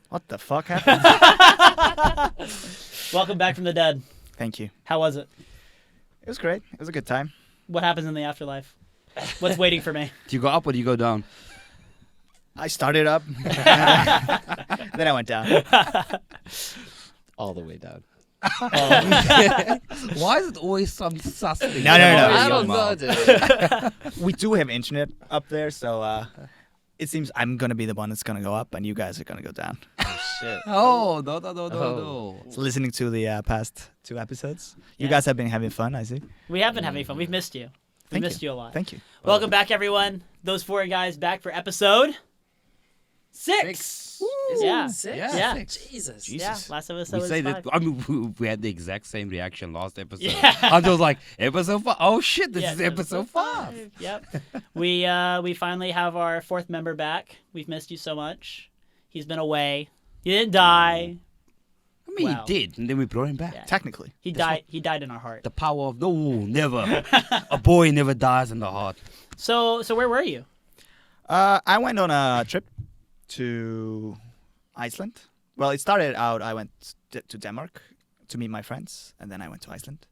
What the fuck happened? Welcome back from the dead. Thank you. How was it? It was great. It was a good time. What happens in the afterlife? What's waiting for me? Do you go up or do you go down? I started up, then I went down. All the way down. Why is it always some sus thing? No. I don't know, dude. We do have internet up there, so it seems I'm gonna be the one that's gonna go up, and you guys are gonna go down. Oh, shit. Oh, no. So listening to the past 2 episodes, you Yeah. guys have been having fun, I see. We have been having fun. We've missed you. We missed you a lot. Thank you. Welcome back, everyone. Those 4 guys back for episode 6. Yeah. Six? Yeah. Jesus. Yeah. Last episode We was say 5. that. I mean, we had the exact same reaction last episode. Yeah. I was like, episode 5. Oh shit, this Yeah, is episode 5. Yep. We finally have our 4th member back. We've missed you so much. He's been away. He didn't die. I mean, Wow. he did, and then we brought him back. Yeah. Technically. He died. He died in our heart. The power of never. A boy never dies in the heart. So where were you? I went on a trip to Iceland. Well, it started out, I went to Denmark to meet my friends, and then I went to Iceland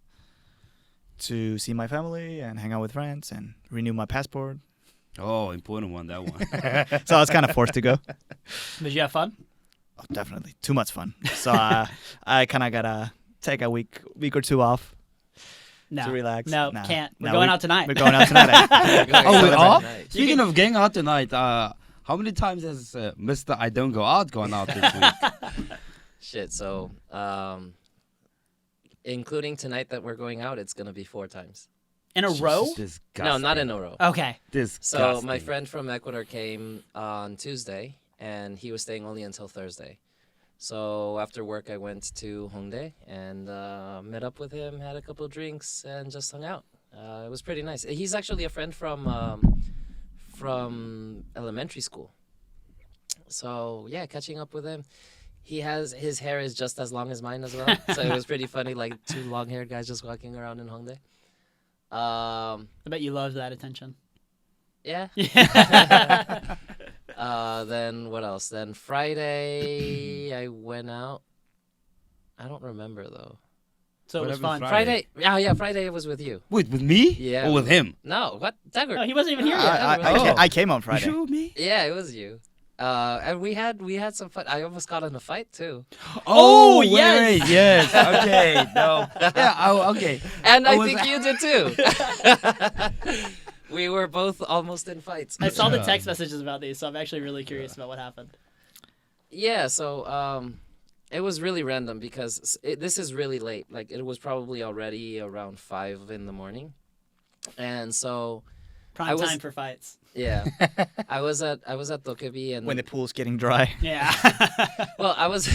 to see my family and hang out with friends and renew my passport. Oh, important one, that one. So I was kind of forced to go. Did you have fun? Oh, definitely. Too much fun. So I kind of got to take a week or 2 off No. to relax. No, Nah. can't. We're No, going out tonight. We're going out tonight. Oh, we're off? Night. Speaking of going out tonight, how many times has Mr. I Don't Go Out gone out this week? Shit, so, including tonight that we're going out, it's going to be 4 times. In a row? Disgusting. No, not in a row. Okay. Disgusting. So my friend from Ecuador came on Tuesday, and he was staying only until Thursday. So after work, I went to Hongdae and met up with him, had a couple of drinks, and just hung out. It was pretty nice. He's actually a friend from elementary school. So yeah, catching up with him. His hair is just as long as mine as well. So it was pretty funny, like 2 long-haired guys just walking around in Hongdae. I bet you loved that attention. Yeah. Yeah. Then what else? Then Friday I went out. I don't remember though. So it was Whatever fun. Friday. Friday it was with you. Wait, with me? Yeah. Or with him? No, what? Dagur. No, he wasn't even here yet. I came on Friday. You sure with me? Yeah, it was you. And we had some fun. I almost got in a fight too. Oh, wait, yes. yes. Okay, no. Yeah, okay. And I was- think you did too. We were both almost in fights. I saw the text messages about these, so I'm actually really curious about what happened. Yeah, so it was really random because this is really late. Like it was probably already around 5 in the morning, and so Prime time for fights. yeah, I was at Tokebi and When the pool's getting dry. Yeah. well I was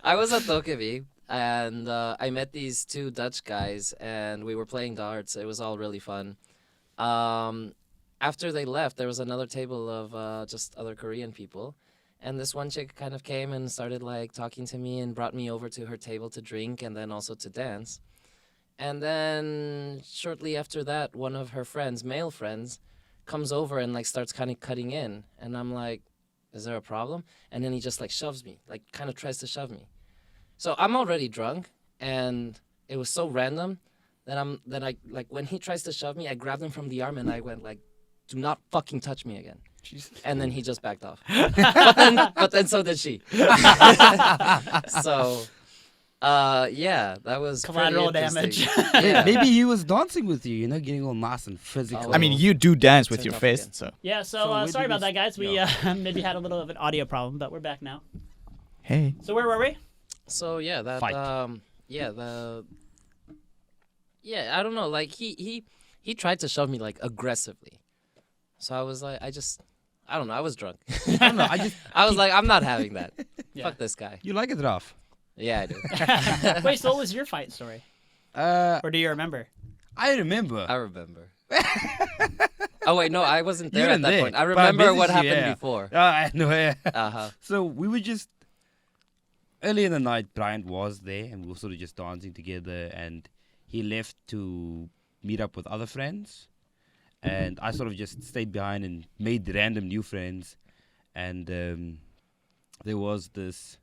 I was at Tokebi and I met these 2 Dutch guys and we were playing darts. It was all really fun. After they left, there was another table of just other Korean people. And this one chick kind of came and started like talking to me and brought me over to her table to drink and then also to dance. And then shortly after that, one of her friends, male friends, comes over and like starts kind of cutting in. And I'm like, is there a problem? And then he just like shoves me, like kind of tries to shove me. So I'm already drunk and it was so random that I like when he tries to shove me, I grabbed him from the arm and I went like, do not fucking touch me again. Jesus. And then he just backed off. but then so did she. So, yeah, that was Collateral pretty damage. interesting. Yeah. Maybe he was dancing with you, getting all nice and physical. I mean, you do dance with Turned your off fist, again. so. Yeah, So so where sorry did about we that, guys. We maybe had a little of an audio problem, but we're back now. Hey. So where were we? So yeah, that Fight. I don't know, like he tried to shove me like aggressively. So I was like, I don't know, I was drunk. I don't know. I was like, I'm not having that. Yeah. Fuck this guy. You like it rough? Yeah, I do. Wait, so what was your fight story? I Or do you remember? remember. I remember. Oh wait, no, I wasn't You there at weren't that there, point. I but I remember what messaged happened you, yeah. before. I know. Yeah. Uh-huh. So we were just early in the night. Bryant was there, and we were sort of just dancing together. And he left to meet up with other friends, and I sort of just stayed behind and made random new friends. And there was this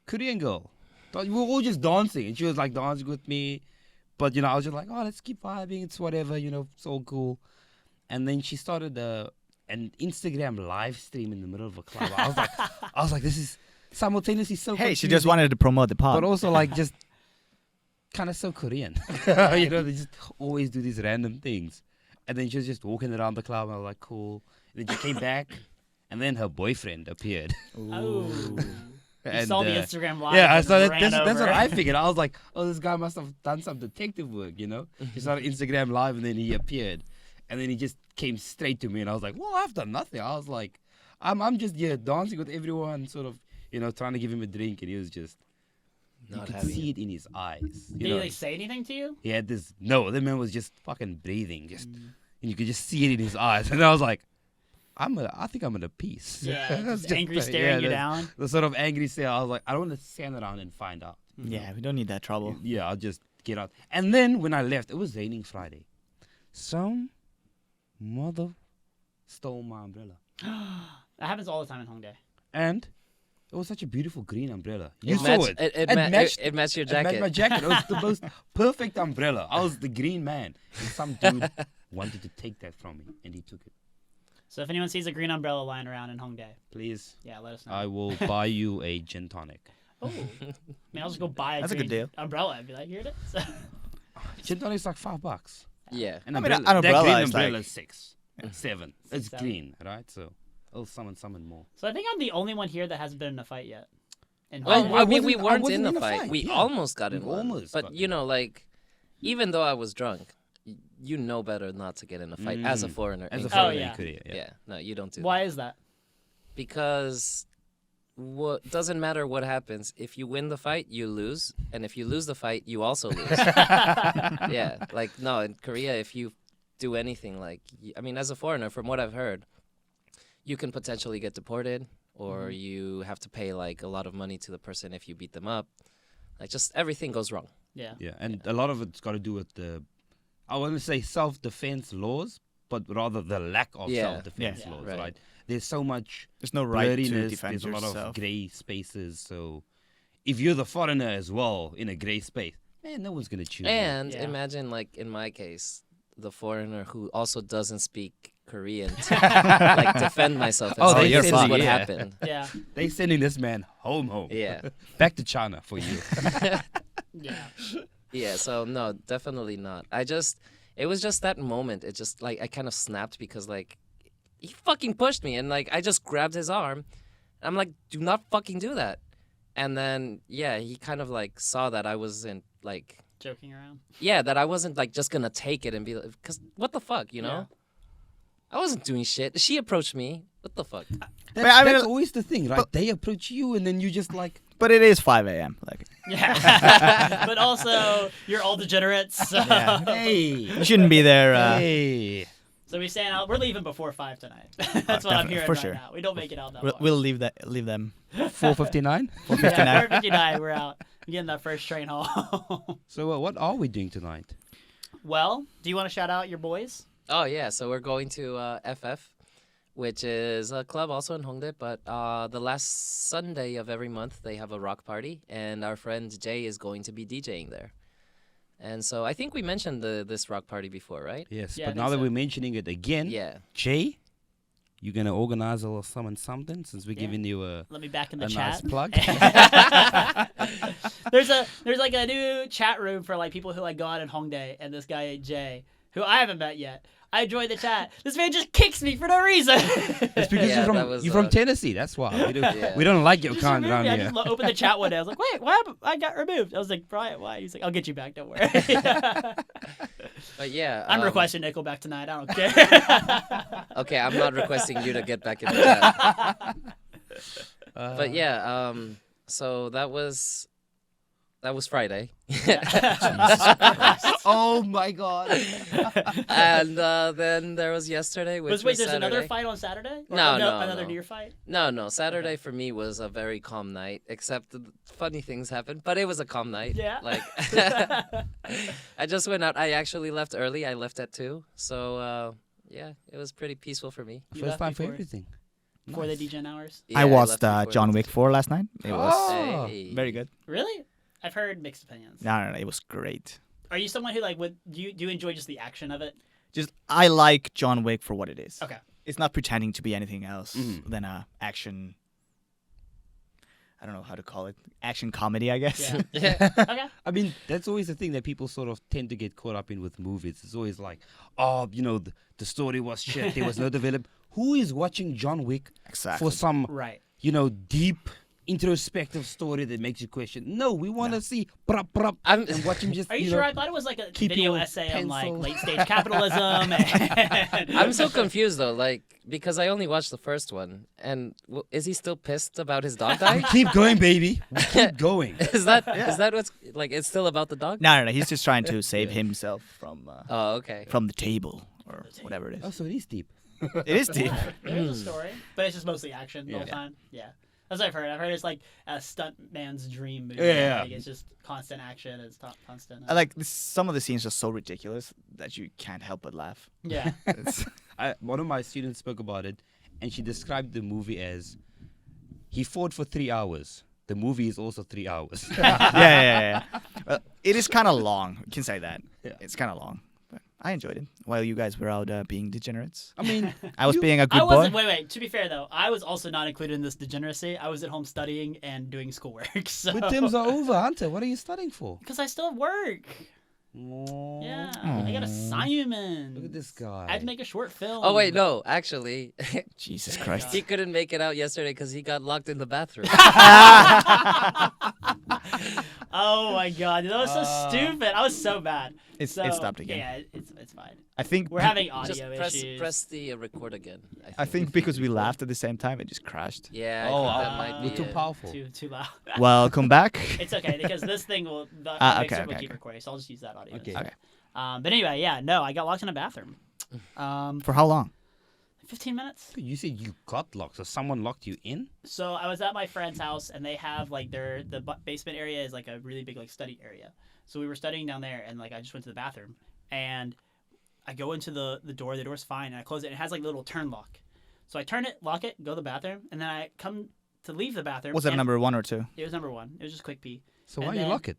Korean girl. We were all just dancing, and she was like dancing with me. But I was just like, oh, let's keep vibing. It's whatever, it's all cool. And then she started an Instagram live stream in the middle of a club. I was like, this is simultaneously so. Hey, she confusing, just wanted to promote the pod. but also like just kind of so Korean. They just always do these random things. And then she was just walking around the club, and I was like, cool. And then she came back, and then her boyfriend appeared. Oh. You And, saw the Instagram live. yeah, I and saw that. ran That's what over. I figured. I was like, oh, this guy must have done some detective work, He started Instagram live, and then he appeared, and then he just came straight to me, and I was like, well, I've done nothing. I was like, I'm just dancing with everyone, sort of, trying to give him a drink, and he was just, you Not could having see it. it in his eyes. Did he like say anything to you? He had this. No, the man was just fucking breathing, and you could just see it in his eyes, and I was like, I think I'm in a piece. Yeah, That's just angry staring you down. The sort of angry stare. I was like, I don't want to stand around and find out. Yeah, we don't need that trouble. Yeah, I'll just get out. And then when I left, it was raining Friday. Some mother stole my umbrella. That happens all the time in Hongdae. And it was such a beautiful green umbrella. You It saw matched- it. it matched your It matched jacket. my jacket. It was the most perfect umbrella. I was the green man. And some dude wanted to take that from me, and he took it. So if anyone sees a green umbrella lying around in Hongdae, Please, yeah, let us know. I will buy you a gin tonic. Oh, man, I'll just go buy a That's a green good deal. umbrella and be like, here it is. Gin tonic's like $5. Yeah. An I mean, umbrella, an that umbrella green is umbrella like- is 6, 7. It's 7. green, right? So I'll summon more. So I think I'm the only one here that hasn't been in a fight yet. In Well, Hongdae. I I mean, we wasn't- I weren't wasn't in a fight. We yeah. almost got in We one. almost But got you in know, like, even though I was drunk, you know better not to get in a fight as a foreigner. As in a Korea. foreigner yeah. in Korea, Yeah. No, you don't do Why that. is that? Because what doesn't matter what happens. If you win the fight, you lose, and if you lose the fight, you also lose. Yeah. Like no, in Korea, if you do anything, like I mean, as a foreigner, from what I've heard, you can potentially get deported, or you have to pay like a lot of money to the person if you beat them up. Like just everything goes wrong. Yeah. Yeah, and a lot of it's got to do with the, I want to say self-defense laws, but rather the lack of Yeah. self-defense Yeah. laws, Right. right? There's so much There's no right to blurriness, defend there's a lot yourself. of grey spaces, so if you're the foreigner as well in a grey space, man, no one's going to choose you. And Yeah. imagine, like in my case, the foreigner who also doesn't speak Korean to like defend myself. And Oh, say, you're this is fucked. what Yeah. happened. Yeah. They sending this man home. Yeah. Back to China for you. Yeah. Yeah, so no, definitely not. It was just that moment. It just like I kind of snapped because like he fucking pushed me and like I just grabbed his arm. I'm like, do not fucking do that. And then yeah, he kind of like saw that I wasn't like Joking around. that I wasn't like just gonna take it and be like, because what the fuck, you know? I wasn't doing shit. She approached me. What the fuck? That's always the thing, right? They approach you and then you just like, But it is 5 a.m. Like, Yeah. But also, you're all degenerates. So, hey, you shouldn't be there. hey. so we're saying we're leaving before 5 tonight. That's what I'm definitely, hearing for right sure. now. We don't make it out that We'll, far. we'll leave them. 4:59. Yeah, 4:59, we're out. We're getting that first train home. So what are we doing tonight? Well, do you want to shout out your boys? Oh yeah, so we're going to FF, which is a club also in Hongdae. But the last Sunday of every month they have a rock party, and our friend Jay is going to be DJing there. And so I think we mentioned this rock party before, right? Yes, Yeah, I but think now that so. we're mentioning it again, Yeah. Jay, you gonna organize a little something since we're Yeah. giving you a Let me back in the nice chat. plug. There's like a new chat room for like people who like go out in Hongdae, and this guy Jay, who I haven't met yet. I joined the chat. This man just kicks me for no reason. It's because Yeah, that you're was, from Tennessee. That's why Yeah. we don't like your Just kind removed around me. I here. just opened the chat one day. I was like, wait, why happened? I got removed. I was like, Brian, why? He's like, I'll get you back. Don't worry. But yeah. I'm requesting Nickelback tonight. I don't care. Okay, I'm not requesting you to get back in the chat. But yeah, so that was That was Friday. Oh my god. And then there was yesterday, which was Wait, there's Saturday. another fight on Saturday? Or, No, another no. deer fight? No. Saturday for me was a very calm night, except the funny things happened, but it was a calm night. Yeah. Like, I just went out. I actually left early. I left at 2. So, yeah, it was pretty peaceful for me. You First left time for before- everything. Before the Nice. degen hours? Yeah, I watched left before John the- Wick 4 last night. It was Oh. Hey. very good. Really? I've heard mixed opinions. No, it was great. Are you someone who like would do you enjoy just the action of it? Just I like John Wick for what it is. Okay. It's not pretending to be anything else Mhm. than a action. I don't know how to call it. Action comedy, I guess. Yeah. Yeah. Okay. I mean, that's always the thing that people sort of tend to get caught up in with movies. It's always like, oh, the story was shit. There was no development. Who is watching John Wick Exactly. for some, Right. deep introspective story that makes you question? No, we want to see prop I'm- and watch him just. Are you sure? I thought it was like a keep video your essay on like pencil. late stage capitalism. And... I'm so confused though, like because I only watched the first one, and is he still pissed about his dog We dying? keep going, baby. We keep going. Is that what's like? It's still about the dog? No. He's just trying to save himself Oh, okay. from the table or whatever it Oh, is. so it is deep. It is deep. There's a story, but it's just mostly action the whole Yeah. time. Yeah. That's what I've heard. I've heard it's like a stunt man's dream movie. Yeah. Like, it's just constant action. It's constant. I like some of the scenes are so ridiculous that you can't help but laugh. Yeah. It's, One of my students spoke about it, and she described the movie as he fought for 3 hours. The movie is also 3 hours. yeah. It is kind of long. You can say that. Yeah. It's kind of long. But I enjoyed it while you guys were out being degenerates. I mean, I was being a I good boy. wasn't. Wait. To be fair though, I was also not included in this degeneracy. I was at home studying and doing schoolwork. So. the terms are over, Hunter. What are you studying for? Because I still have work. Oh, Yeah. I got assignments. Look at this guy. I had to make a short film. Oh wait, no, actually, Jesus Christ. he couldn't make it out yesterday because he got locked in the bathroom. Oh my god, that was so stupid. I was so bad. It stopped again. Yeah, it's fine. I think We're having Just audio press issues. the record again. I think because we laughed at the same time, it just crashed. Yeah, Oh, I think uh, that might we're be too it. powerful. Too loud. Welcome back. It's okay because this thing will Okay, will okay. keep recording, so I'll just use that audio. Okay. instead. Okay. But anyway, yeah, no, I got locked in a bathroom. For how long? 15 minutes. You said you got locked, so someone locked you in? So I was at my friend's house, and they have like the basement area is like a really big like study area. So we were studying down there, and like I just went to the bathroom, and I go into the door. The door's fine, and I close it. And it has like a little turn lock. So I turn it, lock it, go to the bathroom, and then I come to leave the bathroom. Was it and number 1 or 2? It was number 1. It was just a quick pee. So And why you then- lock it?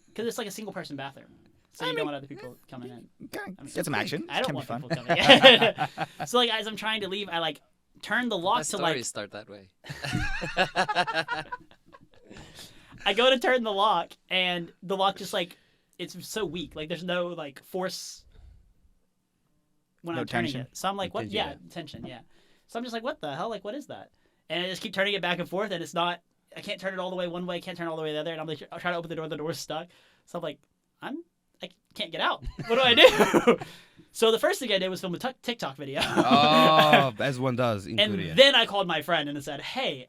Because it's like a single person bathroom. So you don't want other people coming in. Get some action. I don't Can be want fun. people coming in. So like as I'm trying to leave, I like turn the lock My to stories like start that way. I go to turn the lock and the lock just like it's so weak. Like there's no like force when No I'm turning tension? it. So I'm like, what? Tension, Yeah, yeah. tension. Yeah. So I'm just like, what the hell? Like, what is that? And I just keep turning it back and forth, and it's not. I can't turn it all the way one way. Can't turn it all the way the other. And I'm like, I'm trying to open the door. The door's stuck. So I'm like, I can't get out. What do I do? So the first thing I did was film a TikTok video. Oh, as one does in And Korea. then I called my friend and said, hey,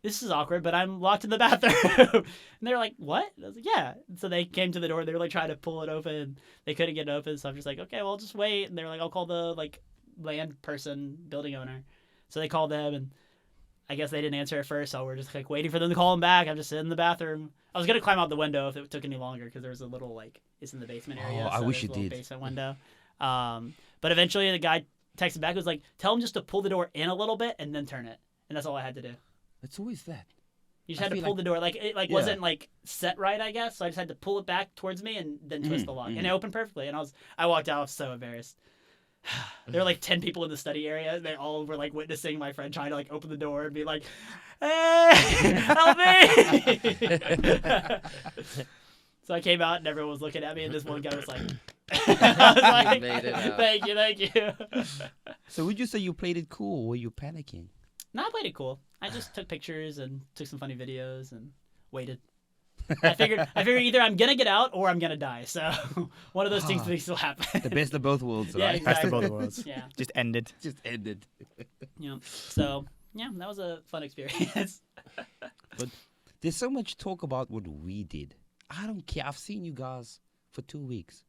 this is awkward, but I'm locked in the bathroom. And they're like, what? I was like, yeah. And so they came to the door. They were like trying to pull it open. They couldn't get it open. So I'm just like, okay, well, just wait. And they were like, I'll call the like land person, building owner. So they called them, and I guess they didn't answer at first. So we're just like waiting for them to call them back. I'm just sitting in the bathroom. I was going to climb out the window if it took any longer because there was a little like, it's in the basement area. Oh, I so wish there's you a little did. basement window. But eventually the guy texted back, was like, tell him just to pull the door in a little bit and then turn it. And that's all I had to do. It's always that. You just I had to feel pull like- the door. Like it Yeah. wasn't like set right, I guess. So I just had to pull it back towards me and then twist Mhm, the lock. mhm. And it opened perfectly. And I walked out, I was so embarrassed. There were like 10 people in the study area, and they all were like witnessing my friend trying to like open the door and be like, hey, help me. So I came out and everyone was looking at me, and this one guy was like, I was like, made it out. thank you. So would you say you played it cool or were you panicking? No, I played it cool. I just took pictures and took some funny videos and waited. I figured either I'm gonna get out or I'm gonna die. So one of those things will happen. The best of both worlds, Yeah, right? Best of exactly. both worlds. Yeah. Just ended. Just ended. Yeah. So yeah, that was a fun experience. There's so much talk about what we did. I don't care. I've seen you guys for 2 weeks.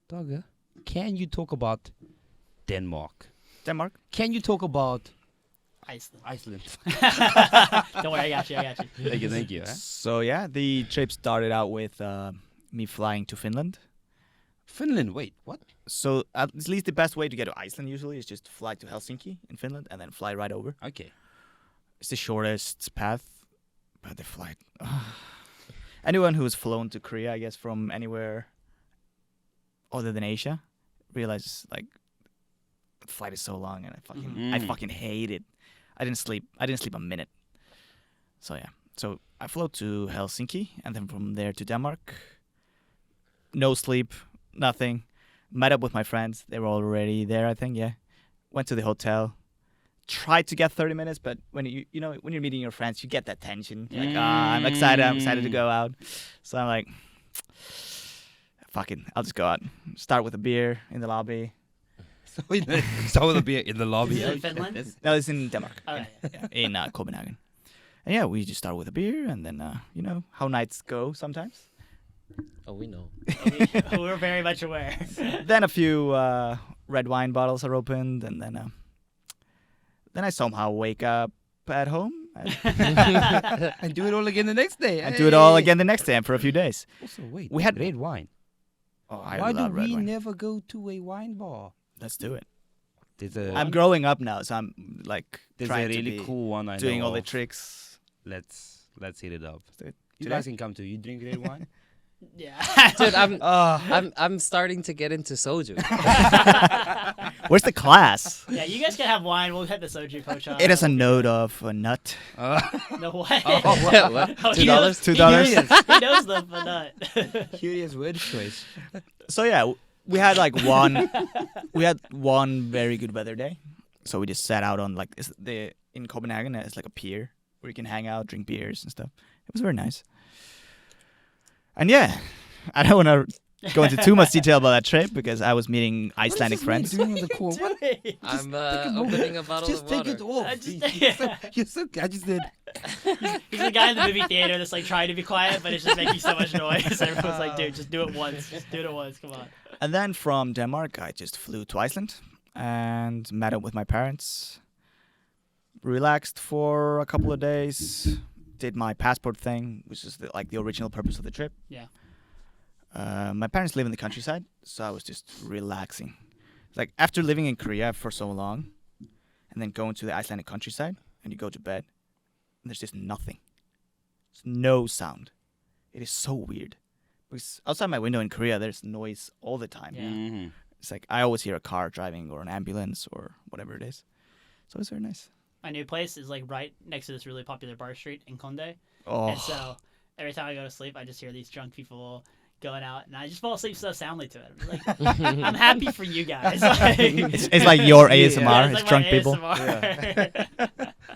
Dagur, can you talk about Denmark? Denmark. Can you talk about Iceland. Iceland? Don't worry, I got you. Thank you. Huh? So yeah, the trip started out with me flying to Finland. Finland, wait, what? So at least the best way to get to Iceland usually is just fly to Helsinki in Finland and then fly right over. Okay. It's the shortest path, but the flight. Anyone who's flown to Korea, I guess, from anywhere other than Asia, realizes like the flight is so long, and I fucking hate it. I didn't sleep a minute. So yeah, so I flew to Helsinki and then from there to Denmark. No sleep, nothing. Met up with my friends. They were already there, I think. Yeah, went to the hotel. Tried to get 30 minutes, but when when you're meeting your friends, you get that tension. You're like, I'm excited to go out. So I'm like, fuck it, I'll just go out. Start with a beer in the lobby. Start with a beer in the lobby. Is it in Finland? No, it's in Denmark. Okay. Yeah, in Copenhagen. And yeah, we just start with a beer, and then you know how nights go sometimes. Oh, we know. We're very much aware. Then a few red wine bottles are opened, and then I somehow wake up at home And do it all again the next day. and do it all again the next day and for a few days. Also, wait. We had- red wine. Oh, I Why do love red we wine. never go to a wine bar? Let's do it. There's a I'm growing up now, so I'm like there's trying a really to be cool one I doing know all the of. tricks. Let's hit it up. do it You today. guys can come too. You drink red wine? Yeah. Dude, Oh, I'm starting to get into soju. where's the class? Yeah, you guys can have wine. We'll hit the soju pocha. It has a note of a nut. No way. What? Oh, he $2? knows- $2? He knows the nut. Curious word choice. So yeah, we had one very good weather day. So we just sat out on in Copenhagen. It's like a pier where you can hang out, drink beers and stuff. It was very nice. And yeah, I don't want to go into too much detail about that trip because I was meeting Icelandic friends. Doing on the call? What? I'm opening a bottle Just of take water. it off. I just- You're so. I just did. He's the guy in the movie theater that's like trying to be quiet, but it's just making so much noise. Everyone's like, dude, just do it once. Just do it once. Come on. And then from Denmark, I just flew to Iceland and met up with my parents. Relaxed for a couple of days. Did my passport thing, which is the original purpose of the trip. Yeah. My parents live in the countryside, so I was just relaxing. Like after living in Korea for so long, and then going to the Icelandic countryside, and you go to bed, and there's just nothing. There's no sound. It is so weird. Because outside my window in Korea, there's noise all the time. Yeah. Mm-hmm. It's like I always hear a car driving or an ambulance or whatever it is. So it's very nice. My new place is like right next to this really popular bar street in Konde. Oh, And so every time I go to sleep, I just hear these drunk people going out, and I just fall asleep so soundly to it. I'm like, I'm happy for you guys. Like, it's like your ASMR. yeah, It's like my drunk people. ASMR.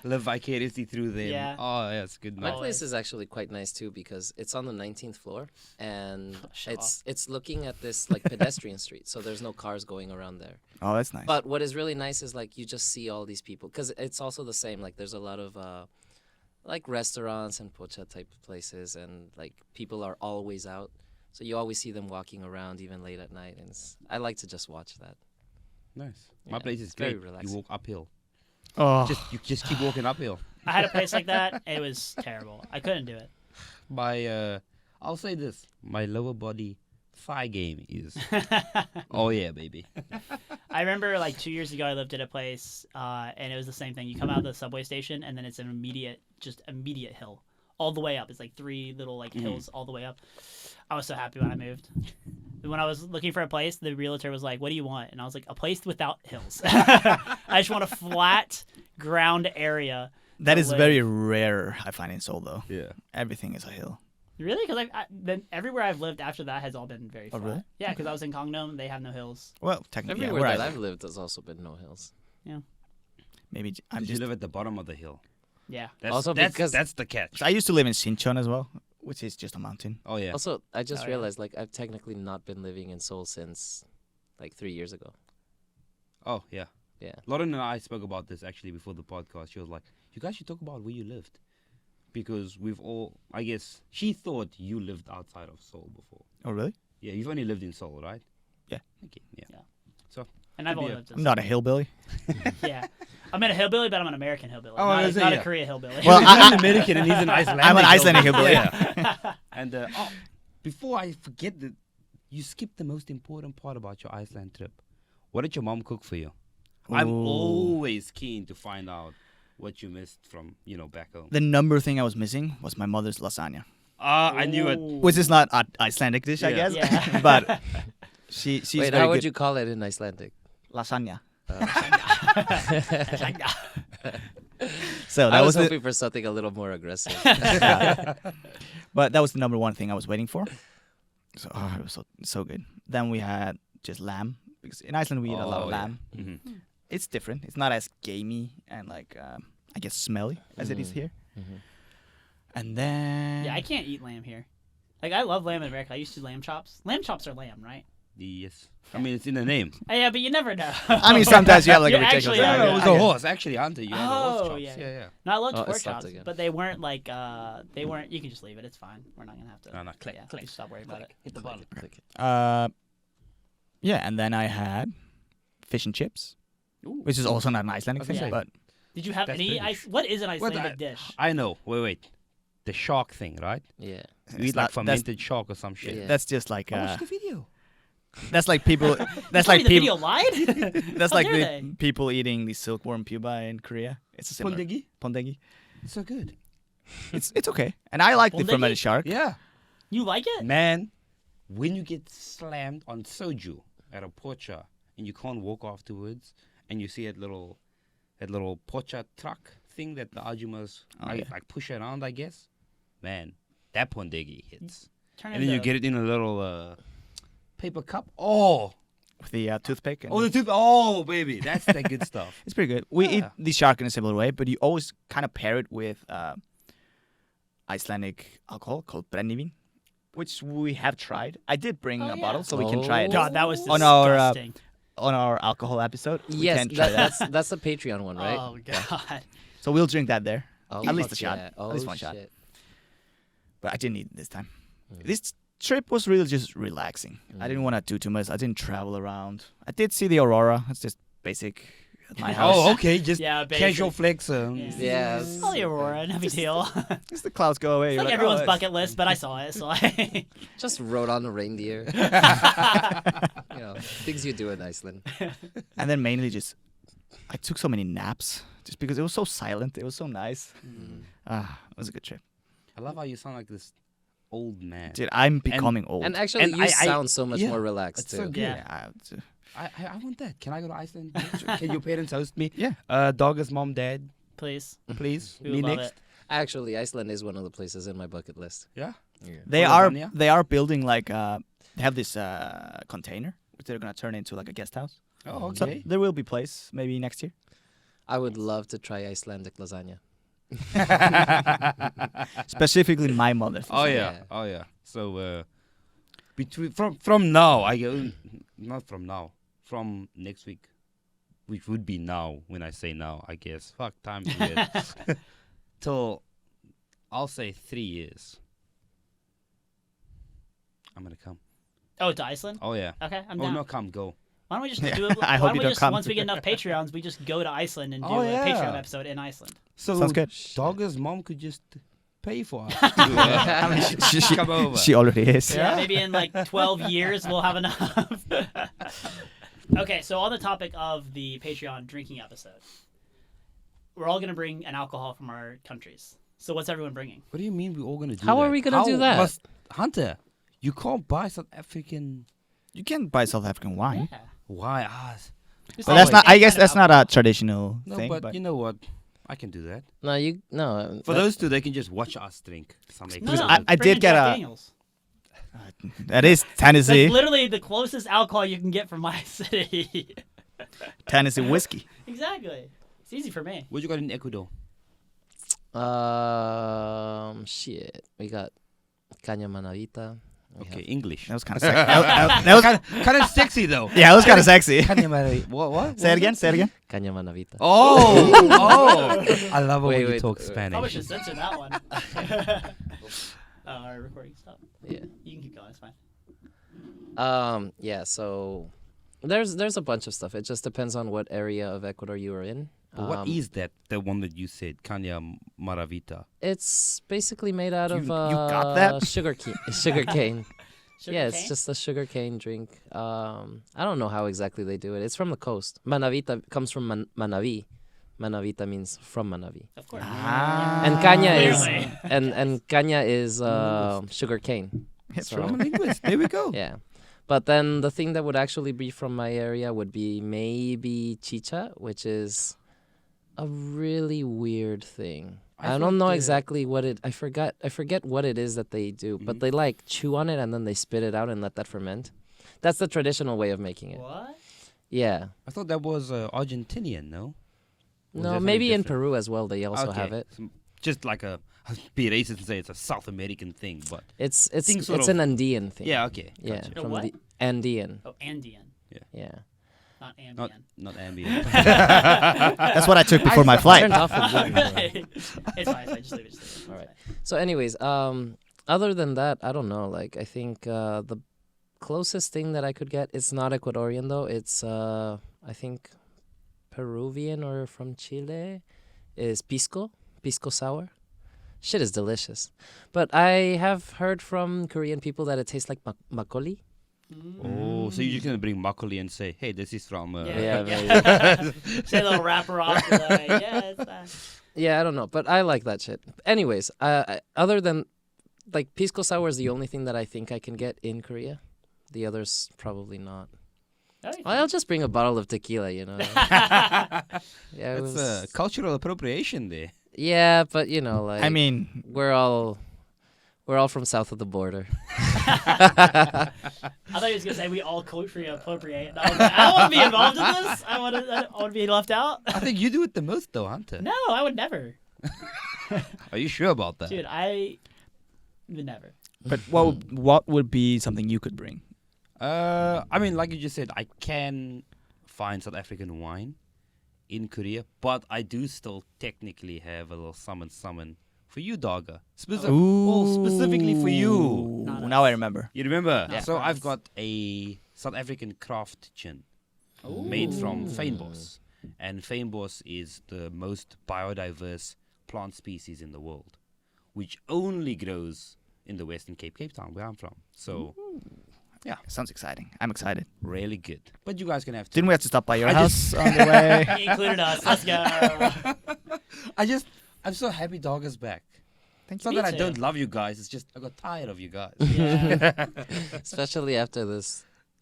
Live vicariously through them. Yeah. Oh, yeah, it's good. My Man. place is actually quite nice too because it's on the 19th floor and Show it's looking at this like pedestrian street, so there's no cars going around there. Oh, that's nice. But what is really nice is like you just see all these people because it's also the same. Like there's a lot of like restaurants and pocha type of places, and like people are always out, so you always see them walking around even late at night. And I like to just watch that. Nice. My Yeah, place is it's very great. You relaxing. walk uphill. oh, You just keep walking uphill. I had a place like that. It was terrible. I couldn't do it. I'll say this. My lower body thigh game is. Oh yeah, baby. I remember like 2 years ago, I lived at a place, and it was the same thing. You come out of the subway station, and then it's an immediate hill, all the way up. It's like 3 little hills all the way up. I was so happy when I moved. When I was looking for a place, the realtor was like, "What do you want?" And I was like, "A place without hills. I just want a flat ground area." that to is live." very rare, I find, in Seoul, though. Yeah. Everything is a hill. Really? Because then everywhere I've lived after that has all been very Oh, flat. really? Yeah, because I was in Gangnam, they have no hills. Well, technically, yeah, Everywhere where that I I've live. lived, there's also been no hills. Maybe I'm You just. live at the bottom of the hill. Yeah. Also that's because- the catch. I used to live in Sinchon as well, which is just a mountain. Oh yeah. Also, I just Oh, yeah. realized like I've technically not been living in Seoul since like 3 years ago. Oh yeah. Yeah. Lauren and I spoke about this actually before the podcast. She was like, "You guys should talk about where you lived," because we've all, I guess, she thought you lived outside of Seoul before. Oh, really? Yeah, you've only lived in Seoul, right? Yeah. Okay, yeah. Yeah. So, And I've Could be only a- lived I'm in not a hillbilly. Yeah. I'm an hillbilly, but I'm an American hillbilly. Oh, not I a, was not yeah. a Korea hillbilly. Well, I'm an American and he's an Icelandic. I'm an Icelandic hillbilly. Yeah. And before I forget that, you skipped the most important part about your Iceland trip. What did your mom cook for you? I'm Ooh. always keen to find out what you missed from, back home. The number thing I was missing was my mother's lasagna, I knew it. Ooh. which is not an Icelandic dish, I Yeah. guess. Yeah. But she's Wait, very how would good. you call it in Icelandic? Lasagna. Lasagna. So I that was was the, hoping for something a little more aggressive. but that was the number one thing I was waiting for. So it was so good. Then we had just lamb, because in Iceland we eat a lot of yeah. lamb. Mhm. It's different. It's not as gamey and like I guess smelly as it is here. Mhm. And then Yeah, I can't eat lamb here. Like, I love lamb in America. I used to lamb chops. Lamb chops are lamb, right? Yes. I mean, it's in the name. Yeah, but you never know. I mean, sometimes you have like a You ridiculous. actually have idea. it was yeah. a horse. Actually, Hunter, you had horse Oh, chops. yeah. Yeah. No, I loved Oh, it pork stopped chops, again. but they weren't like they weren't. You can just leave it. It's fine. We're not gonna have to. No, click, Yeah, click, just stop worrying about it. Hit the button. Click it. Yeah, and then I had fish and chips, Ooh. which is also not an Icelandic I was thing, gonna but Did you have That's any? British. What is an What Icelandic dish? I know. Wait. The shark thing, right? Yeah. You eat like fermented shark or some shit. Yeah. that's just like I watched the video. that's like people. That's Tell like me the people. video lied. That's How like dare the they? people eating the silkworm pupa in Korea. It's a similar Pondegi? pondegi. It's so good. It's okay, and I like the Pondegi? fermented shark. Yeah. You like it? Man, when you get slammed on soju at a pocha and you can't walk afterwards, and you see that little pocha truck thing that the ajumas like push around, I guess. Man, that pondegi hits. Turn And then you into- get it in a little paper cup. Oh, With the toothpick. And the tooth. Oh, baby, that's the good stuff. it's pretty good. We eat Yeah. the shark in a similar way, but you always kind of pair it with Icelandic alcohol called brennivin, which we have tried. I did bring Oh, a yeah. bottle, so we can try it God, that was On our, disgusting. on our alcohol episode. We Yes, can try that. that's the Patreon one, right? Oh God. So we'll drink that there. Oh, At least fuck a shot. yeah. At least Oh, one shot. shit. But I didn't eat it this time. Mm. This trip was really just relaxing. I didn't want to do too much. I didn't travel around. I did see the aurora. It's just basic at my house. Oh, okay, just Yeah, casual basic. flex. Yeah. Oh, the aurora, no big deal. Just the clouds go away. It's You're like like, everyone's oh, it's- bucket list, but I saw it, so I. Just rode on a reindeer. Things you do in Iceland. And then mainly just, I took so many naps just because it was so silent. It was so nice. It was a good trip. I love how you sound like this old man. Dude, I'm becoming old. And actually, And you I- sound so much yeah, more relaxed it's so too. good. Yeah. I want that. Can I go to Iceland? Can your parents host me? Yeah. Dogger's mom, dad, Please. please. We me would love next. it. Actually, Iceland is one of the places in my bucket list. Yeah. They Oh, are lasagna? they are building like they have this container which they're gonna turn into like a guest house. Oh, So okay. there will be place maybe next year. I would love to try Icelandic lasagna. Specifically my mother. Oh yeah. Yeah. Oh yeah. So between from now, I go not from now. From next week, which would be now when I say now, I guess. Fuck, time is weird. Till I'll say 3 years. I'm gonna come. Oh, to Iceland? Oh yeah. Okay, I'm Oh down. no, come go. Why don't we just Yeah. do it? I Why hope don't you we don't just come. once we get enough Patreons, we just go to Iceland and do Oh, a yeah. Patreon episode in Iceland. So Sounds good. Dogger's mom could just pay for us. I mean, she, Come over. she already is. Yeah, maybe in like 12 years we'll have enough. Okay, so on the topic of the Patreon drinking episode, we're all gonna bring an alcohol from our countries. So what's everyone bringing? What do you mean we're all gonna do How that? are we gonna do that? Hunter, you can't buy South African. You can buy South African wine. Yeah. Why us? Just But like that's not. any I guess kind of that's not a alcohol. traditional No, thing. but you know what? I can do that. No. For those two, they can just watch us drink some No, extra. no, I bring did in get Jack a- Daniels. that is Tennessee. That's literally the closest alcohol you can get from my city. Tennessee whiskey. Exactly. It's easy for me. What you got in Ecuador? Shit. We got caña manavita. We Okay, have- English. That was kind of sexy. That was kind of sexy though. yeah, it was kind of sexy. What? Say it again. Say it again. Caña manavita. Oh, I love it Wait, when you wait, talk wait. Spanish. Probably should censor that one. Our recording stopped. Yeah. You can keep going. It's fine. Yeah. So there's a bunch of stuff. It just depends on what area of Ecuador you are in. But what is that? The one that you said, Caña Maravita. It's basically made out of You got that? sugar cane. Sugar cane. Sugar Yeah, it's cane? just a sugar cane drink. I don't know how exactly they do it. It's from the coast. Manavita comes from Manavi. Manavita means from Manavi. Of course. Ah. And caña is Clearly. and caña is sugar cane. It's So- wrong. I'm a linguist. There we go. Yeah. But then the thing that would actually be from my area would be maybe chicha, which is a really weird thing. I I don't know thought, exactly what it. I forget what it is that they do, but Mhm. they like chew on it and then they spit it out and let that ferment. That's the traditional way of making it. What? Yeah. I thought that was Argentinian, no? Was No, that maybe something in different? Peru as well. They also Okay, have it. Just like be racist and say it's a South American thing, but It's think sort it's of- an Andean thing. yeah, okay. Yeah. Gotcha. A From what? the Andean. Oh, Andean, Yeah. not Ambien. Not ambient. That's what I took before my flight. Turned off the blue. Really? It's fine. Just leave it. Just leave it. All right. So, anyways, other than that, I don't know. Like, I think the closest thing that I could get, it's not Ecuadorian though. It's I think Peruvian or from Chile, is pisco sour. Shit is delicious, but I have heard from Korean people that it tastes like makgeolli. Oh, so you're just gonna bring makgeolli and say, "Hey, this is from." Yeah, Say a little wrapper off. Like, yeah, it's fine. Yeah, I don't know, but I like that shit. Anyways, other than like pisco sour is the only thing that I think I can get in Korea. The others probably not. Okay. I'll just bring a bottle of tequila, you know. Yeah, it That's was, cultural appropriation there. yeah, but you know, like I mean, we're all from south of the border. I thought he was gonna say we all culturally appropriate. And I was like, I don't want to be involved in this. I want to be left out. I think you do it the most, though, Hunter. No, I would never, Are you sure about that? dude. I would never. but what would be something you could bring? I mean, like you just said, I can find South African wine in Korea, but I do still technically have a little summon for you, Dagur. Specifically for you. Not Now I us. remember. You remember? Not So for I've us. got a South African craft gin made from fynbos. And fynbos is the most biodiverse plant species in the world, which only grows in the Western Cape, Cape Town, where I'm from. So, Sounds exciting. I'm excited. really good. But you guys can have to. Didn't we have to stop by your I house on the way? He included us. Let's go. I'm so happy Dagur's back. Thank It's not Me that I too. don't love you guys, it's just I got tired of you guys. Yeah. Especially after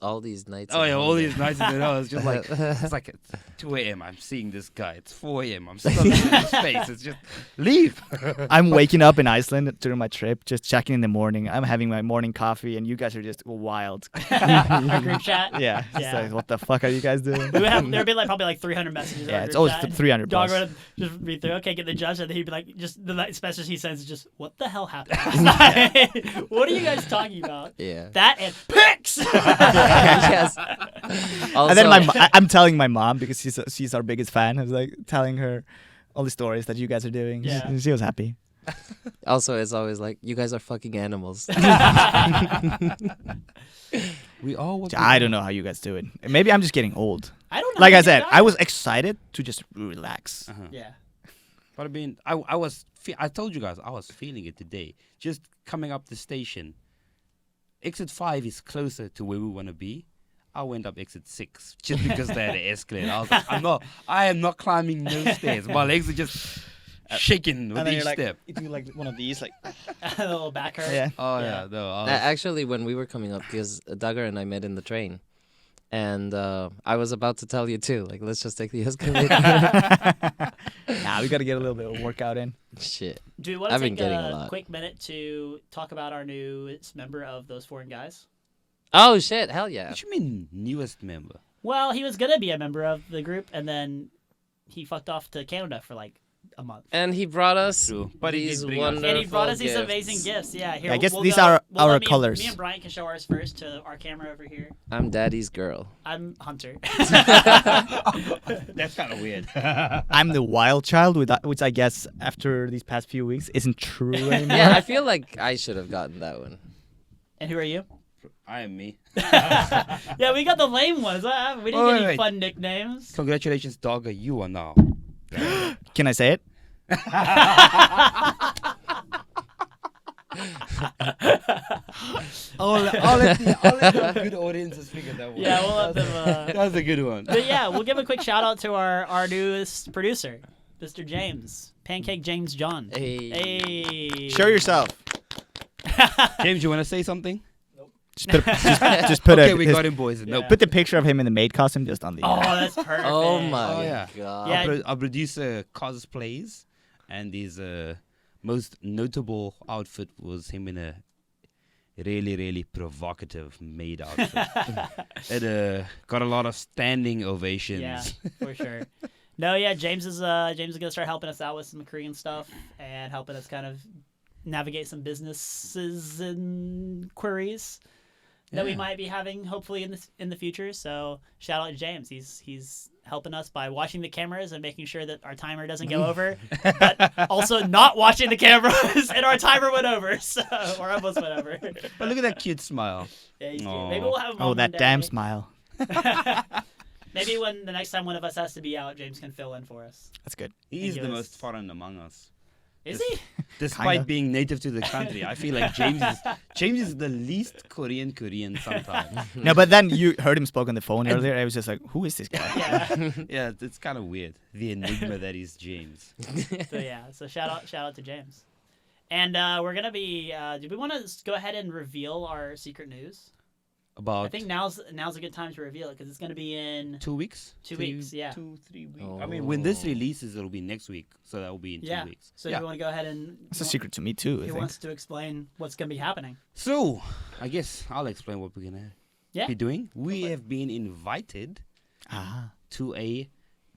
all these nights. Oh at yeah, home all there. these nights in a row. It's just like it's like it's 2 a.m. I'm seeing this guy. It's 4 a.m. I'm still in his face. It's just leave. I'm waking up in Iceland during my trip, just checking in the morning. I'm having my morning coffee, and you guys are just wild. Our group chat. Yeah. It's Yeah. like, what the fuck are you guys doing? We would have there'd be like probably like 300 messages. in our Yeah, it's group always chat, and 300 Dog plus. would just read through. Okay, get the judge, and then he'd be like, just the next message he sends is just, "What the hell happened last night? What are you guys talking about?" Yeah. That and pics. Yes. And then Also- I'm telling my mom because she's our biggest fan. I was like telling her all the stories that you guys are doing. Yeah. She was happy. Also, it's always like, you guys are fucking animals. We all. What I don't know how you guys do it. Maybe I'm just getting old. I don't know. Like how I to said, get I out. was excited to just relax. Uh-huh. Yeah. But I mean, I was. I told you guys I was feeling it today. Just coming up the station. Exit 5 is closer to where we want to be. I went up exit 6 just because they had an escalator. I was like, I am not climbing those stairs. My legs are just shaking with each step. you do like one of these, like A little back hurt. yeah. Oh Yeah. yeah, no. Actually, when we were coming up, because Dagur and I met in the train, and I was about to tell you too, like, let's just take the escalator. Nah, we gotta get a little bit of workout in. Shit. Do we want to I've been take getting a a lot. quick minute to talk about our newest member of those foreign guys? Oh shit! Hell yeah. What you mean newest member? Well, he was gonna be a member of the group, and then he fucked off to Canada for like a month. And he brought us True. But he these did bring us- wonderful And he brought us these gifts. amazing gifts. Yeah, here. I guess we'll these go- are we'll our let me and- colors. Me and Brian can show ours first to our camera over here. I'm Daddy's girl. I'm Hunter. That's kind of weird. I'm the wild child, which I guess after these past few weeks isn't true anymore. Yeah, I feel like I should have gotten that one. And who are you? I am me. Yeah, we got the lame ones. We didn't Oh, get any wait. fun nicknames. Congratulations, Dagur. You are now. Can I say it? I'll let the good audiences figure that one. Yeah, we'll let them. That's a good one. But yeah, we'll give a quick shout out to our newest producer, Mr. James, Pancake James John. Hey. Hey. Show yourself. James, you want to say something? Just put Okay, a, we his- got him, boys. Nope. Yeah. put the picture of him in the maid costume just on the. Oh, that's perfect. Oh my Oh, yeah. god. Yeah. Our producer cosplays, and his most notable outfit was him in a really, really provocative maid outfit. It got a lot of standing ovations. Yeah, for sure. No, yeah, James is gonna start helping us out with some Korean stuff and helping us kind of navigate some businesses and queries that we Yeah. might be having hopefully in the future. So shout out to James. He's helping us by watching the cameras and making sure that our timer doesn't go over, but also not watching the cameras and our timer went over, so or almost went over. But look at that cute smile. Yeah, he's cute. Aw. Maybe we'll have him Oh, on that one damn day. smile. Maybe when the next time one of us has to be out, James can fill in for us. That's good. He is Thank the you. most foreign among us. Is he? Despite Kinda. being native to the country, I feel like James is the least Korean sometimes. No, but then you heard him spoke on the phone earlier. I was just like, who is this guy? Yeah. Yeah, it's kind of weird. The enigma that is James. So yeah. So shout out to James. And we're gonna be. Do we want to go ahead and reveal our secret news? About I think now's a good time to reveal it because it's gonna be in 2 weeks? 2 weeks, yeah. 2-3 weeks. I mean, when this Oh. releases, it'll be next week. So that will be in 2 weeks. So yeah. if you want to go ahead and It's a secret to me too. I Who think. wants to explain what's gonna be happening? So, I guess I'll explain what we're going to Yeah. be doing. We have been invited Ah. to a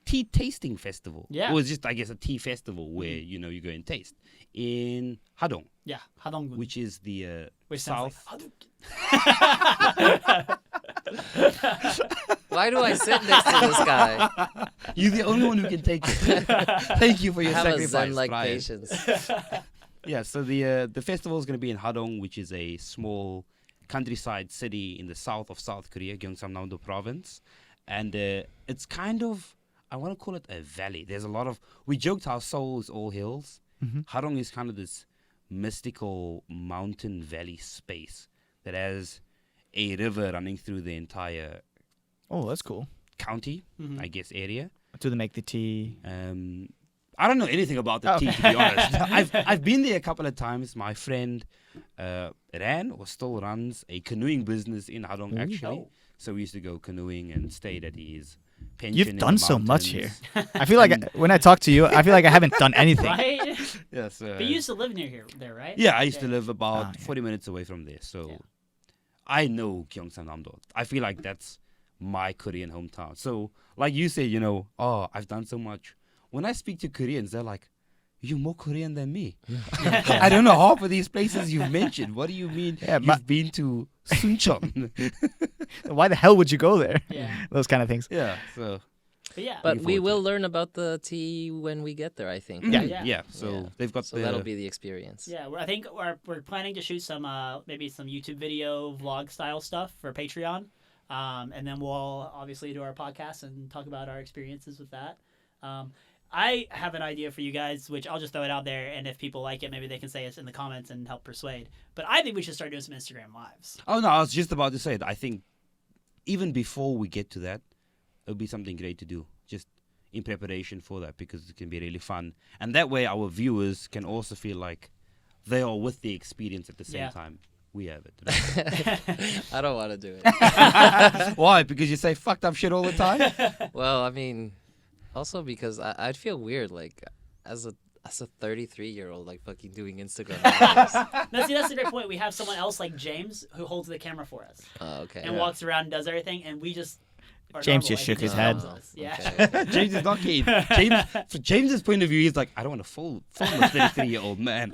tea tasting festival. Yeah. It was just, I guess, a tea festival where, you know, you go and taste in Hadong, Yeah. Hadong. which is the Which sounds south. like Why do I sit next to this guy? You're the only one who can take it. Thank you for I your have a sacrifice, zen-like Brian. patience. Yeah, so the festival is going to be in Hadong, which is a small countryside city in the south of South Korea, Gyeongsang-namdo province. And it's kind of, I want to call it a valley. There's a lot of, we joked how Seoul is all hills. Hadong is kind of this mystical mountain valley space that has a river running through the entire Oh, that's cool. county, I guess, area. To make the tea. I don't know anything about the tea, to be honest. I've been there a couple of times. My friend ran or still runs a canoeing business in Hadong, actually. Oh. So we used to go canoeing and stayed at his pension. You've in the done so much here. mountains. I feel like when I talk to you, I feel like I haven't done anything. right. Yes. But you used to live near there, right? Yeah, I used to live about Ah, yeah. 40 minutes away from there. So Yeah. I know Gyeongsang-namdo. I feel like that's my Korean hometown. So like you say, you know, oh, I've done so much. When I speak to Koreans, they're like, you're more Korean than me. I don't know half of these places you've mentioned. What do you mean Yeah, you've been to Suncheon? Why the hell would you go there? Yeah. Those kind of things. Yeah, so But yeah. But Looking we forward to will learn about the tea when we get there, I think. Yeah. yeah. Yeah. So Yeah. they've got So the that'll be the experience. Yeah, I think we're planning to shoot some maybe some YouTube video vlog style stuff for Patreon, and then we'll obviously do our podcast and talk about our experiences with that. I have an idea for you guys, which I'll just throw it out there, and if people like it, maybe they can say it in the comments and help persuade. But I think we should start doing some Instagram lives. Oh no, I was just about to say it. I think even before we get to that, it'll be something great to do. Just in preparation for that, because it can be really fun. And that way our viewers can also feel like they are with the experience at the same Yeah. time we have it. I don't want to do it. Why? Because you say fucked up shit all the time? Well, I mean, also because I'd feel weird, like, as a 33-year-old, like, fucking doing Instagram videos. No, see, that's a great point. We have someone else like James who holds the camera for us Okay. and walks around and does everything, and we just Or James normal just shook his anything head. else. Yeah. Okay. James is not keen. James, from James's point of view, he's like, I don't want to film a 33-year-old man.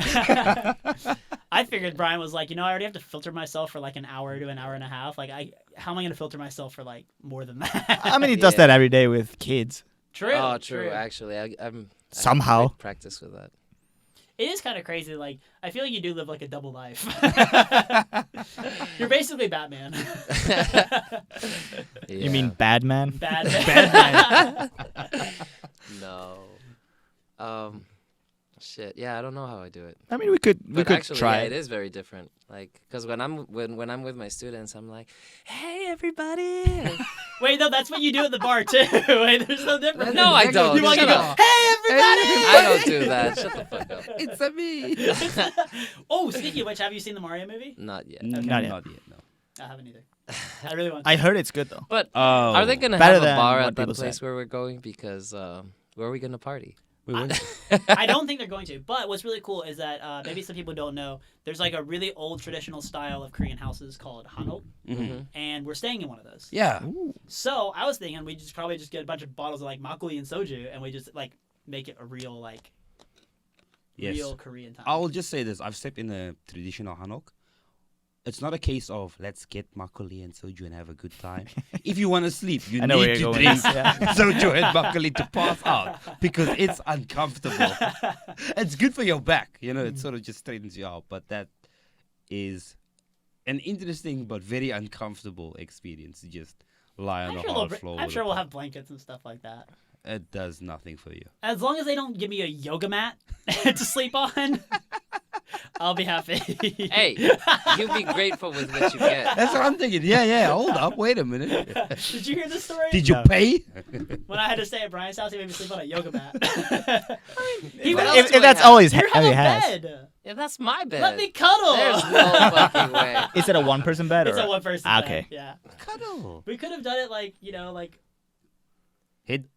I figured Brian was like, I already have to filter myself for like an hour to an hour and a half. Like, how am I going to filter myself for like more than that? I mean, he does Yeah. that every day with kids. True. Oh, true. Actually, I have Somehow. great practice with that. It is kind of crazy. Like, I feel like you do live like a double life. You're basically Batman. You mean bad man? Batman. No. Shit. Yeah, I don't know how I do it. I mean, we could But actually, try. yeah, it is very different. Like, because when I'm with my students, I'm like, "Hey, everybody!" Wait, no, that's what you do at the bar too. Wait, there's no difference. No, I don't. You want to Shut go, up. hey, everybody! I don't do that. Shut the fuck up. It's a me. Oh, speaking of which, have you seen the Mario movie? Not yet. Not yet. Not yet, no. I haven't either. I really want to. I heard it's good though. But Oh. are they gonna Better have a than bar what at that people place said. where we're going? Because where are we gonna party? Wait, what? I don't think they're going to. But what's really cool is that maybe some people don't know. There's like a really old traditional style of Korean houses called hanok, Mhm. and we're staying in one of those. Yeah. So I was thinking we just probably just get a bunch of bottles of like makgeolli and soju, and we just like make it a real like Yes. real Korean time. I will just say this. I've stepped in a traditional hanok. It's not a case of let's get makgeolli and soju and have a good time. If you want to sleep, you I know where need you're to going. drink soju and makgeolli to pass out because it's uncomfortable. It's good for your back, it sort of just straightens you out. But that is an interesting but very uncomfortable experience to just lie on I'm the sure, hard they'll, floor. I'm with sure a we'll pop. have blankets and stuff like that. It does nothing for you. As long as they don't give me a yoga mat to sleep on, I'll be happy. Hey, you be grateful with what you get. That's what I'm thinking. Yeah. Hold up. Wait a minute. Did you hear this story? Did you No. pay? When I had to stay at Brian's house, he made me sleep on a yoga mat. He What was- else If do I that's have? all he's you have he a has. bed. Yeah, that's my bed. Let me cuddle. There's no fucking way. Is it a one-person bed? It's or a one-person Ah, bed. okay. Yeah. Cuddle. We could have done it like, like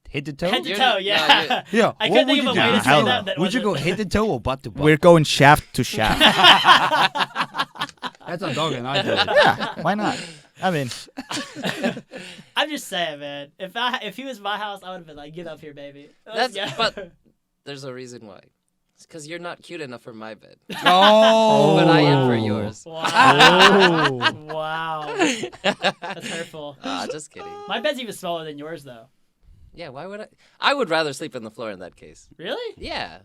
Head to toe? head to You're- toe. no, Yeah. Yeah. I what couldn't think would of you a way do? to say Hell that. no. that Would you go wasn't- head to toe or butt to butt? We're going shaft to shaft. That's a dog and I do it. Yeah, why not? I mean, I'm just saying, man. If he was my house, I would have been like, get up here, baby. Let's That's- go. but- There's a reason why. It's because you're not cute enough for my bed. Oh. But I am for yours. Wow. Wow. That's hurtful. Ah, just kidding. My bed's even smaller than yours, though. Yeah, why would I? I would rather sleep on the floor in that case. Really? Yeah.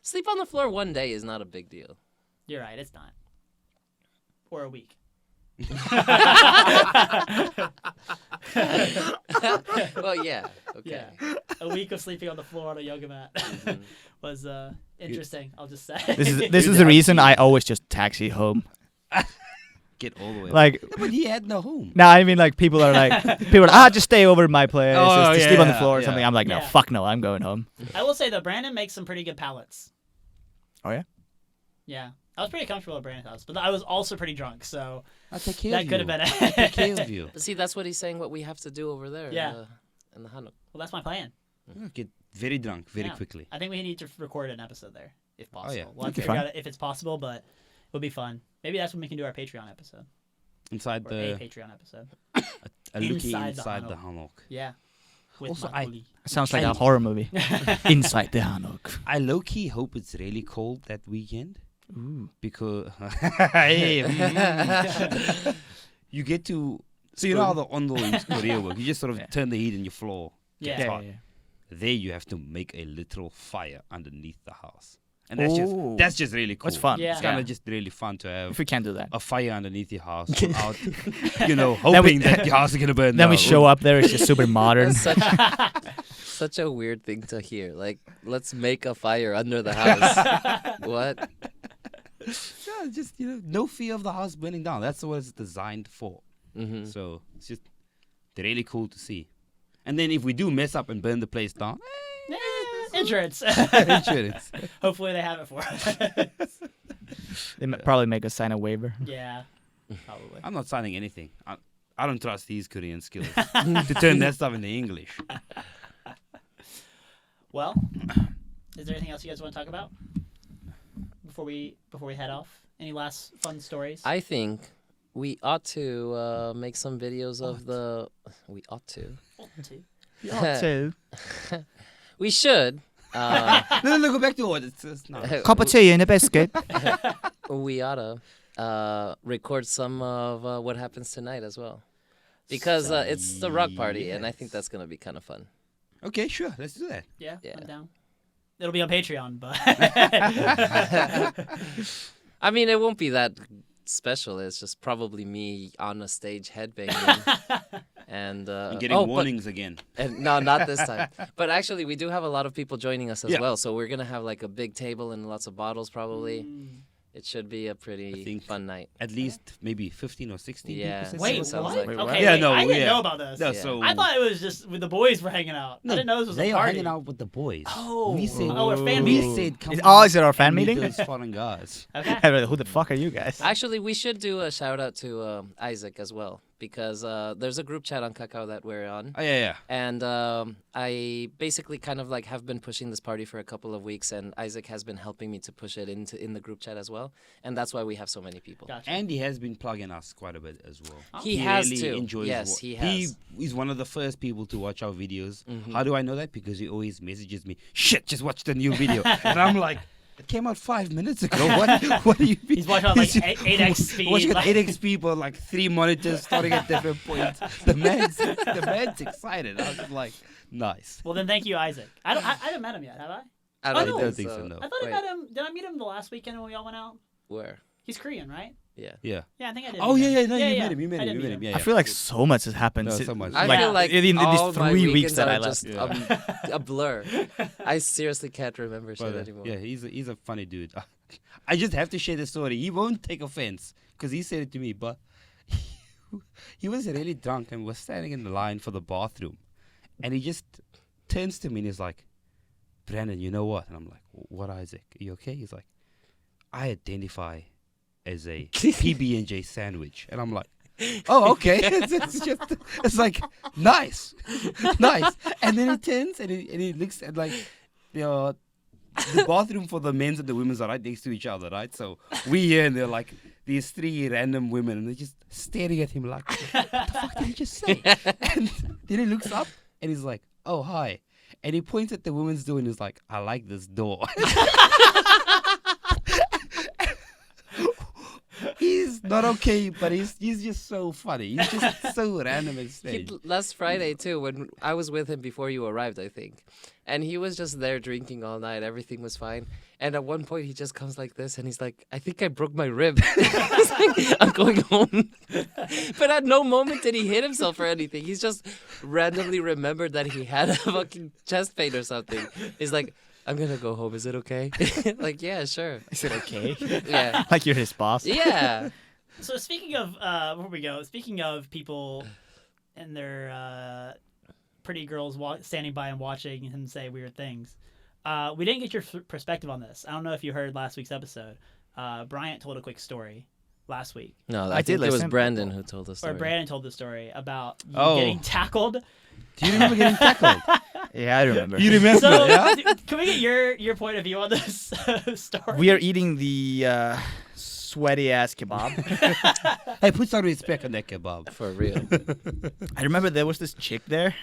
Sleep on the floor one day is not a big deal. You're right. It's not. Or a week. Well, yeah. Okay. Yeah. A week of sleeping on the floor on a yoga mat Mhm. was interesting. I'll just say. this is the reason I always just taxi home. Get all the way. Like, Yeah, but he had no home. no, I mean, like, people are like, just stay over at my place, Oh, just sleep on the yeah, floor or yeah. something. I'm like, no, Yeah. fuck no, I'm going home. I will say though, Brandon makes some pretty good pallets. Oh, yeah? Yeah. I was pretty comfortable at Brandon's house, but I was also pretty drunk, so I'll take care that of you. could have been I'll take care it. of you. But see, that's what he's saying. What we have to do over there. Yeah. In the Hanuk. Well, that's my plan. Get very drunk very Yeah. quickly. I think we need to record an episode there, if possible. yeah. We'll have to Okay. figure out if it's possible, but it would be fun. Maybe that's when we can do our Patreon episode. Inside Or a the Patreon episode. a looky inside inside the the Hanok. Hanok. Yeah. With Also, Makgeolli. Sounds like a horror movie. Inside the Hanok. I low key hope it's really cold that weekend Ooh. because Hey, you get to so you know how the ondo in Korea work. You just sort of Yeah. turn the heat in your floor. Yeah. It's hot. There you have to make a literal fire underneath the house, and that's just really cool. It's fun. Yeah. It's kind Yeah. of just really fun to have If we can't do that. a fire underneath your house without, hoping that your house is gonna burn. Then we down. show up there, it's just super modern. Such, such a weird thing to hear. Like, let's make a fire under the house. What? Yeah, just no fear of the house burning down. That's what it's designed for. Mm-hmm. So it's just really cool to see. And then if we do mess up and burn the place down, Insurance. insurance. Hopefully they have it for us. They probably make us sign a waiver. Yeah. Probably. I'm not signing anything. I don't trust these Korean skills to turn that stuff into English. Well, is there anything else you guys want to talk about before we head off? Any last fun stories? I think We ought to make some videos of the. We ought to. Two. We should. No, go back to what it's not. Cup of tea and a biscuit. We ought to record some of what happens tonight as well. Because it's the rock party, and I think that's going to be kind of fun. Okay, sure. Let's do that. Yeah, Yeah. I'm down. It'll be on Patreon, but I mean, it won't be that special. It's just probably me on a stage headbanging. And You're getting warnings again. And no, not this time. But actually, we do have a lot of people joining us as Yeah. well. So we're going to have like a big table and lots of bottles probably. It should be a I pretty think fun night. At least maybe 15 or 16 Yeah. people. said wait, so. what? like- Wait, Okay, Yeah, wait, no, I didn't yeah. know about this. No, Yeah. so I thought it was just with the boys were hanging out. I didn't know this was they a are party. hanging out with the boys. Oh, we said, oh, a fan we meeting. said, come Is it our fan and meet meeting? those foreign guys. Okay. Who the fuck are you guys? Actually, we should do a shout out to Isaac as well. Because there's a group chat on Kakao that we're on. Oh, yeah. And I basically kind of like have been pushing this party for a couple of weeks, and Isaac has been helping me to push it in the group chat as well, and that's why we have so many people. Gotcha. And he has been plugging us quite a bit as well. He has really too. enjoys Yes, he has. He's one of the first people to watch our videos. Mhm. How do I know that? Because he always messages me, shit, just watch the new video. And I'm like, it came out 5 minutes ago. What do you mean? He's watching on like 8x speed. Watching at like- 8x people, like 3 monitors starting at different points. The man's excited. I was like, nice. Well, then thank you, Isaac. I haven't met him yet, have I? I Oh, don't, no. don't think so, no. I thought I Wait, met him. Did I meet him the last weekend when we all went out? Where? He's Korean, right? Yeah. Yeah. Yeah, I think I did. Oh, meet yeah, him. no, yeah, you yeah. met him. You met I him. did You meet met him. him. Yeah, I yeah. feel like so much has happened. No, so much. I Like, feel like in all these my 3 weeks weekends that I are left. just a blur. I seriously can't remember shit But, anymore. yeah, he's a funny dude. I just have to share the story. He won't take offense because he said it to me, but he was really drunk and was standing in the line for the bathroom. And he just turns to me and he's like, Brandon, you know what? And I'm like, what, Isaac? Are you okay? He's like, I identify as a PB&J sandwich. And I'm like, oh, okay. It's like, nice. And then he turns and he looks at like, the bathroom for the men's and the women's are right next to each other, right? So we here and they're like these 3 random women and they're just staring at him like, what the fuck did he just say? And then he looks up and he's like, oh, hi. And he points at the women's door and he's like, I like this door. He's not okay, but he's just so funny. He's just so random and strange. Last Friday too, when I was with him before you arrived, I think, and he was just there drinking all night. Everything was fine, and at one point he just comes like this, and he's like, "I think I broke my rib." He's like, I'm going home, but at no moment did he hit himself or anything. He's just randomly remembered that he had a fucking chest pain or something. He's like, I'm gonna go home. Is it okay? Like, yeah, sure. Is it okay? Yeah. Like you're his boss? Yeah. So speaking of, before we go, speaking of people and their pretty girls standing by and watching him say weird things, we didn't get your perspective on this. I don't know if you heard last week's episode. Bryant told a quick story last week, No, I I did think it was listen. Brandon who told us. or Brandon told the story about you Oh. getting tackled. Do you remember getting tackled? Yeah, I remember. You remember? So yeah? can we get your point of view on this story? We are eating the sweaty ass kebab. Hey, put some respect on that kebab. For real. I remember there was this chick there.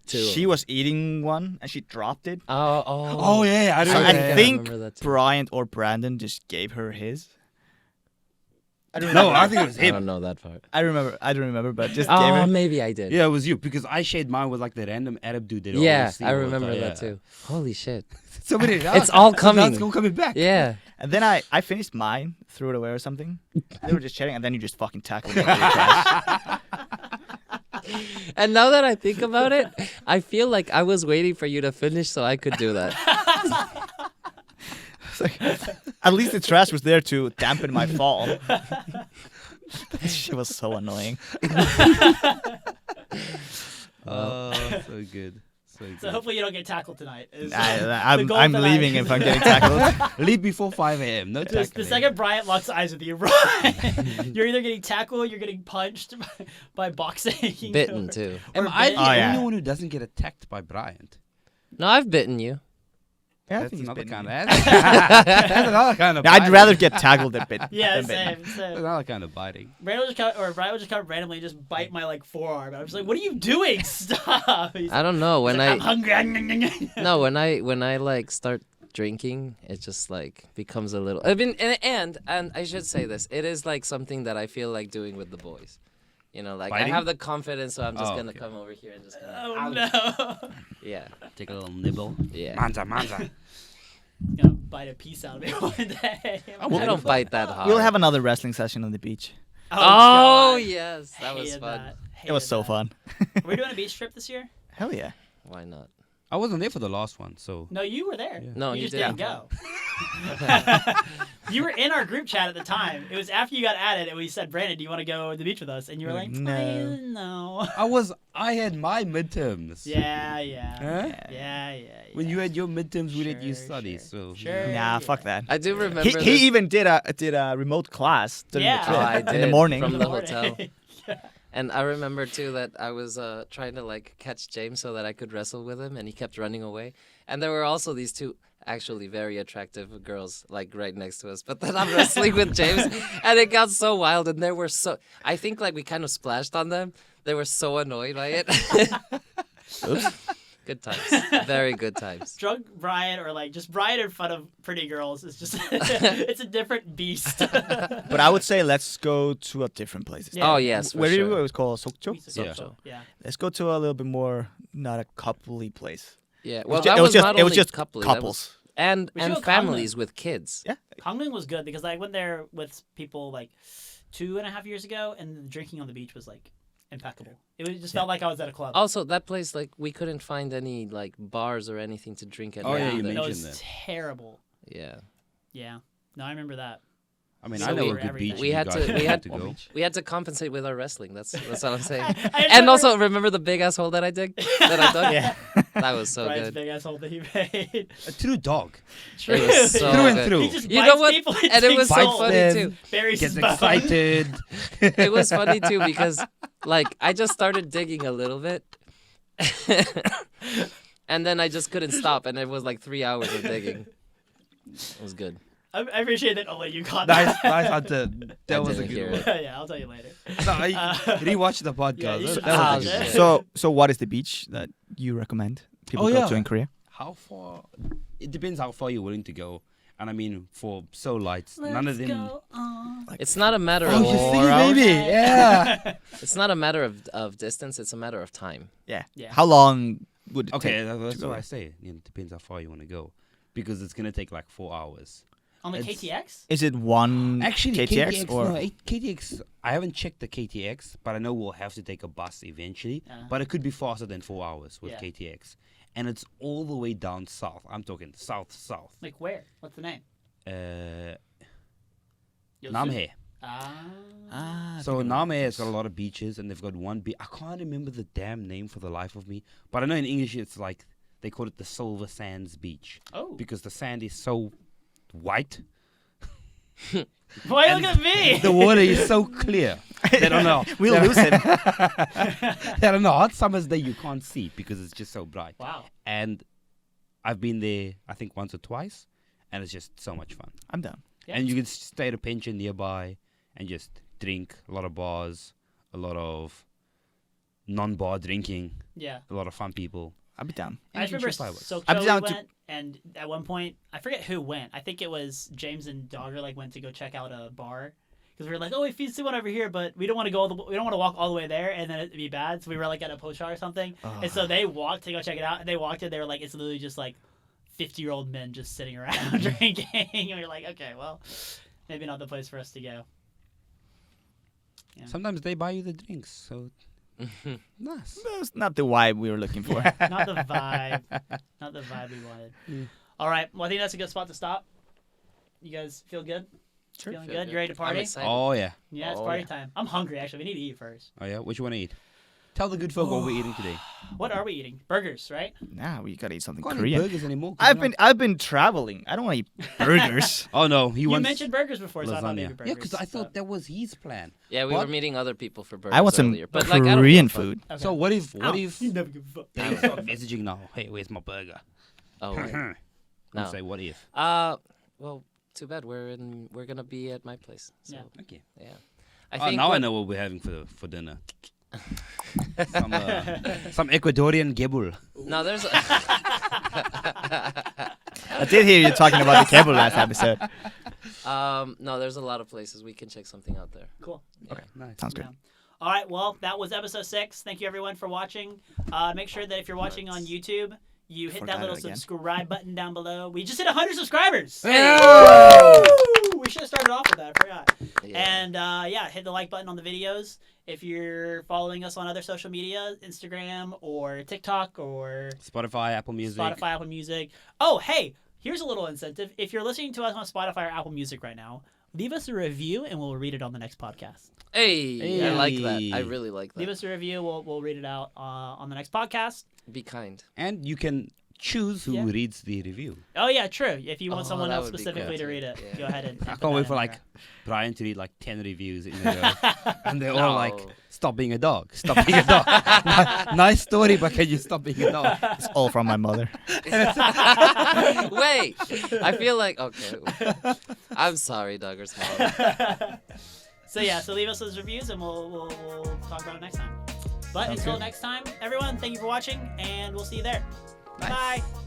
Two. She was eating one and she dropped it. Oh, yeah, I So remember I that. think remember that too. Bryant or Brandon just gave her his. I don't No, I think it was I don't him. know that part. I don't remember, but just gave Oh, her. maybe I did. Yeah, it was you because I shared mine with like the random Arab dude that Yeah, always see I all the remember time, that yeah. too. Holy shit. So many. It's all Now coming. it's all coming back. Yeah. And then I finished mine, threw it away or something. They were just chatting, and then you just fucking tackled me. into the trash. And now that I think about it, I feel like I was waiting for you to finish so I could do that. It's like, at least the trash was there to dampen my fall. She was so annoying. Oh, so good. So good. So hopefully you don't get tackled tonight. I'm goal tonight. leaving if I'm getting tackled. Leave before 5 a.m. No The tackling. second Bryant locks eyes with you, Brian, you're either getting tackled, you're getting punched by boxing. Bitten too. Am or I bit. the Oh, only yeah. one who doesn't get attacked by Bryant? No, I've bitten you. Yeah, I That's think he's another bitten kind me. of. That's another kind of. Yeah, I'd biting. rather get tackled than bitten. Yeah, than bitten. same. That's another kind of biting. Brian will just come randomly and just bite my like forearm. I'm just like, what are you doing? Stop. He's I don't know he's when like, I I'm hungry. no when I like start drinking, it just like becomes a little. I mean, and I should say this. It is like something that I feel like doing with the boys. You know, like Biting? I have the confidence, so I'm just Oh, gonna okay. come over here and just. Oh no. Yeah, Take a little nibble. yeah. Manza. Gonna bite a piece out of me one day. I don't bite that hard. We'll have another wrestling session on the beach. Oh God. yes, that was Hated fun. that. It was Hated so that. fun. Are we doing a beach trip this year? Hell yeah. Why not? I wasn't there for the last one, so. No, you were there. Yeah. No, you you just didn't. didn't go. You were in our group chat at the time. It was after you got added, and we said, "Brandon, do you want to go to the beach with us?" And you were like, No. "No." I had my midterms. Yeah. Huh? Yeah. When you had your midterms, we didn't Sure, use studies, so. Sure. Nah, fuck that. I do remember. He this. even did a remote class during Yeah. the trip Oh, I in the did, morning. from In the morning. hotel. And I remember too that I was trying to like catch James so that I could wrestle with him, and he kept running away. And there were also these two actually very attractive girls like right next to us. But then I'm wrestling with James, and it got so wild, and they were so. I think like we kind of splashed on them. They were so annoyed by it. Oops. Good times, very good times. Drunk Brian or like just Brian in front of pretty girls is just it's a different beast. But I would say let's go to a different place. this Yeah. time. Oh yes, for Where did we sure. go? It was called Sokcho. Yeah. Yeah. Let's go to a little bit more not a coupley place. Yeah, well, ju- that it was was just- not it was only just coupley, that was- couples. and We should go families with kids. Yeah. Hongling was good because I went there with people like 2.5 years ago, and the drinking on the beach was like impeccable. It was, just felt like I was at a club. Also, that place, like, we couldn't find any like bars or anything to drink at. Oh, yeah, either. you that mentioned was that. terrible. Yeah. Yeah. No, I remember that. I mean, So I know we a were good everything. beach. We you had guys to- we had- to go. We had to compensate with our wrestling. That's what I'm saying. I And remember also, remember the big ass hole that I dug? That I dug? Yeah. That was so Brian's good. big asshole that he made. A true dog. True. It was so Through and good. through. He just You bites know what? people And it takes was so souls. funny them. too. Buries Gets his bone. excited. It was funny too because, like, I just started digging a little bit, and then I just couldn't stop, and it was like 3 hours of digging. It was good. I appreciate that only you caught Nice, that. nice hunter. That I was a didn't good hear one. it. Yeah, I'll tell you later. No, I rewatched the podcast. Yeah, you should- That was a Ah, good shit. one. So what is the beach that you recommend people Oh, go yeah. to in Korea? How far? It depends how far you're willing to go. And I mean, for so lights, none of Let's them. go on. It's not a matter Oh, of. you see, hours? baby. Yeah. It's not a matter of distance. It's a matter of time. Yeah. Yeah. How long would it Okay, take? that's go what I there? say. It depends how far you want to go, because it's gonna take like 4 hours. On the It's- KTX? Is it one Actually, KTX, or no, KTX. I haven't checked the KTX, but I know we'll have to take a bus eventually. Uh-huh. But it could be faster than 4 hours with Yeah. KTX, and it's all the way down south. I'm talking south. Like where? What's the name? Yosu? Namhae. Ah. So Namhae has got a lot of beaches, and they've got one beach. I can't remember the damn name for the life of me, but I know in English it's like they call it the Silver Sands Beach Oh. because the sand is so white. Why are you looking at me? The water is so clear. They don't know. we'll lose him? That on a hot summer's day you can't see because it's just so bright. Wow. And I've been there, I think, once or twice, and it's just so much fun. I'm down. Yeah. And you can stay at a pension nearby and just drink. A lot of bars, a lot of non-bar drinking, Yeah. a lot of fun people. I'll be down. I just And remember cheap fireworks. Sokcho I'm down we to- went, and at one point, I forget who went. I think it was James and Dagur like went to go check out a bar because we were like, oh, we see one over here, but we don't want to go. We don't want to walk all the way there, and then it'd be bad. So we were like at a post or something, and so they walked to go check it out, and they walked in. They were like, it's literally just like 50-year-old men just sitting around drinking, and we were like, okay, well, maybe not the place for us to go. Yeah. Sometimes they buy you the drinks, so nice. That's not the vibe we were looking for. Not the vibe. Not the vibe we wanted. All right. Well, I think that's a good spot to stop. You guys feel good? Sure. Feeling Feel good? You ready to I'm party? excited. Oh yeah. Yeah, it's Oh, party yeah. time. I'm hungry, actually. We need to eat first. Oh yeah. What you want to eat? Tell the good folk what we're eating today. What are we eating? Burgers, right? Nah, we gotta eat something Can't eat Korean. burgers anymore. 'cause I've been traveling. I don't want to eat burgers. Oh no, he You wants mentioned burgers before, so I thought lasagna. maybe burgers. Yeah, because I thought but- that was his plan. Yeah, we What? were meeting other people for burgers I want some earlier. But like, I don't Korean give a fuck. food. Okay. So what if Ow, you never give a fuck. they start messaging now? Hey, where's my burger? Oh, right. You No. say what if? Well, too bad. We're gonna be at my place. So, Yeah. Okay. yeah. Now I know what we're having for dinner. Some Ecuadorian gebul. No, there's. I did hear you talking about the cable last episode. No, there's a lot of places we can check something out there. Cool. Okay, nice. Sounds good. Yeah. All right. Well, that was episode 6. Thank you everyone for watching. Make sure that if you're watching on YouTube, you hit that Forgot little it again. subscribe button down below. We just hit 100 subscribers. Yeah. Woo! We should have started off with that. I forgot. Yeah. And hit the like button on the videos. If you're following us on other social media, Instagram or TikTok or Spotify, Apple Music. Spotify, Apple Music. Oh, hey, here's a little incentive. If you're listening to us on Spotify or Apple Music right now, leave us a review and we'll read it on the next podcast. Hey, I like that. I Hey. really like that. Leave us a review. We'll read it out on the next podcast. Be kind. And you can choose who Yeah. reads the review. Oh, yeah, true. If you want Oh, someone that else would be specifically good. to read it, Yeah. go ahead and I put can't wait that for in like there. Brian to read like 10 reviews in a row. And they're all like, No. stop being a dog. Stop being a dog. Nice story, but can you stop being a dog? It's all from my mother. Wait, I feel like okay. I'm sorry, Duggar's mom. So leave us those reviews and we'll talk about it next time. But until next time, everyone, thank you for watching and we'll see you there. Nice. Bye.